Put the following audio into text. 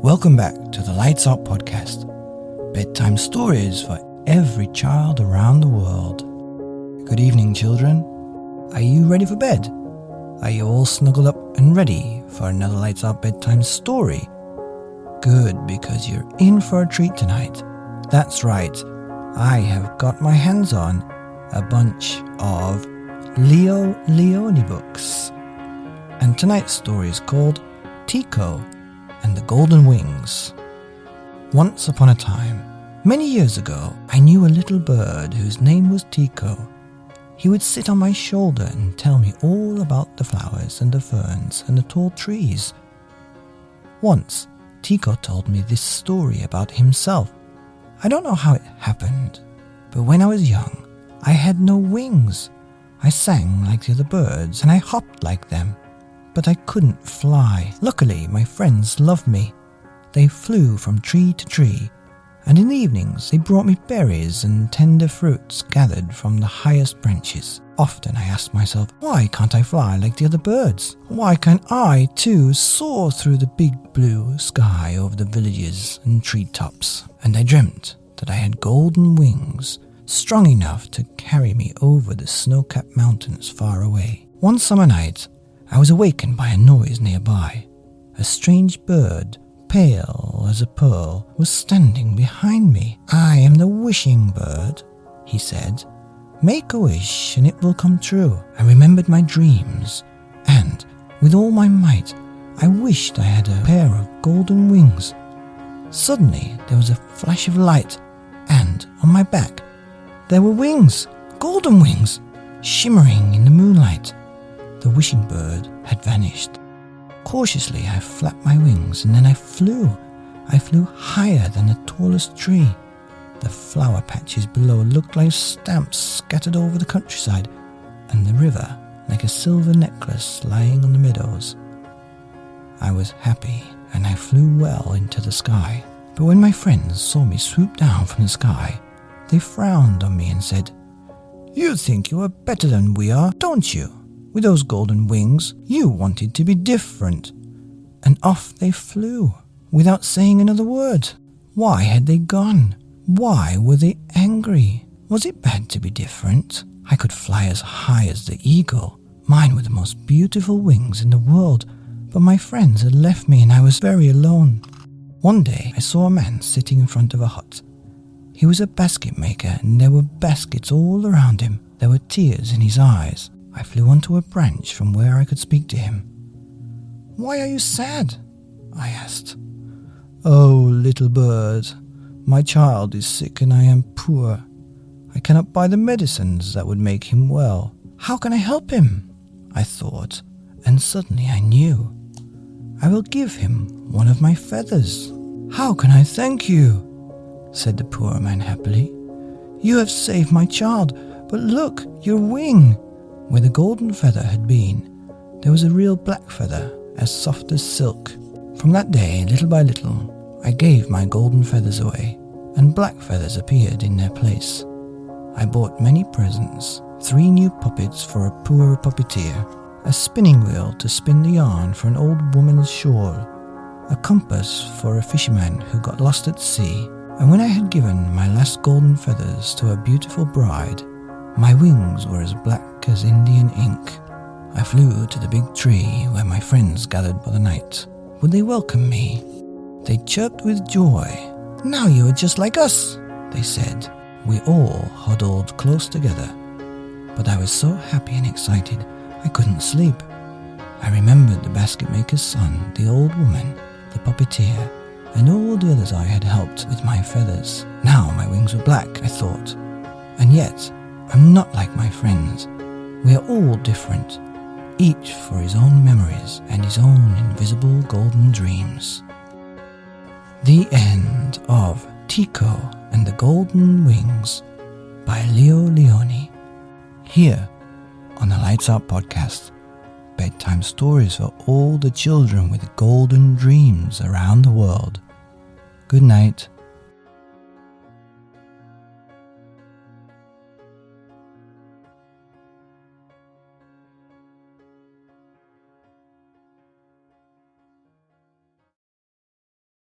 Welcome back to the Lights Out podcast. Bedtime stories for every child around the world. Good evening, children. Are you ready for bed? Are you all snuggled up and ready for another Lights Out bedtime story? Good, because you're in for a treat tonight. That's right, I have got my hands on a bunch of Lionni books. And tonight's story is called Tico and the Golden Wings. Once upon a time, many years ago, I knew a little bird whose name was Tico. He would sit on my shoulder and tell me all about the flowers and the ferns and the tall trees. Once, Tico told me this story about himself. I don't know how it happened, but when I was young, I had no wings. I sang like the other birds and I hopped like them, but I couldn't fly. Luckily, my friends loved me. They flew from tree to tree, and in the evenings they brought me berries and tender fruits gathered from the highest branches. Often I asked myself, why can't I fly like the other birds? Why can't I, too, soar through the big blue sky over the villages and treetops? And I dreamt that I had golden wings, strong enough to carry me over the snow-capped mountains far away. One summer night, I was awakened by a noise nearby. A strange bird, pale as a pearl, was standing behind me. "I am the wishing bird," he said. "Make a wish and it will come true." I remembered my dreams, and with all my might, I wished I had a pair of golden wings. Suddenly, there was a flash of light, and on my back, there were wings, golden wings, shimmering in the moonlight. The wishing bird had vanished. Cautiously, I flapped my wings and then I flew. I flew higher than the tallest tree. The flower patches below looked like stamps scattered over the countryside, and the river like a silver necklace lying on the meadows. I was happy and I flew well into the sky. But when my friends saw me swoop down from the sky, they frowned on me and said, "You think you are better than we are, don't you? With those golden wings, you wanted to be different." And off they flew, without saying another word. Why had they gone? Why were they angry? Was it bad to be different? I could fly as high as the eagle. Mine were the most beautiful wings in the world, but my friends had left me and I was very alone. One day, I saw a man sitting in front of a hut. He was a basket maker, and there were baskets all around him. There were tears in his eyes. I flew onto a branch from where I could speak to him. "Why are you sad?" I asked. "Oh, little bird, my child is sick and I am poor. I cannot buy the medicines that would make him well. How can I help him?" I thought, and suddenly I knew. "I will give him one of my feathers." "How can I thank you?" said the poor man happily. "You have saved my child, but look, your wing." Where the golden feather had been, there was a real black feather, as soft as silk. From that day, little by little, I gave my golden feathers away, and black feathers appeared in their place. I bought many presents, 3 new puppets for a poor puppeteer, a spinning wheel to spin the yarn for an old woman's shawl, a compass for a fisherman who got lost at sea, and when I had given my last golden feathers to a beautiful bride, my wings were as black as Indian ink. I flew to the big tree where my friends gathered for the night. Would they welcome me? They chirped with joy. "Now you are just like us," they said. We all huddled close together, but I was so happy and excited I couldn't sleep. I remembered the basket maker's son, the old woman, the puppeteer, and all the others I had helped with my feathers. Now my wings were black, I thought, and yet I'm not like my friends. We are all different, each for his own memories and his own invisible golden dreams. The end of Tico and the Golden Wings by Lionni. Here on the Lights Out podcast, bedtime stories for all the children with golden dreams around the world. Good night.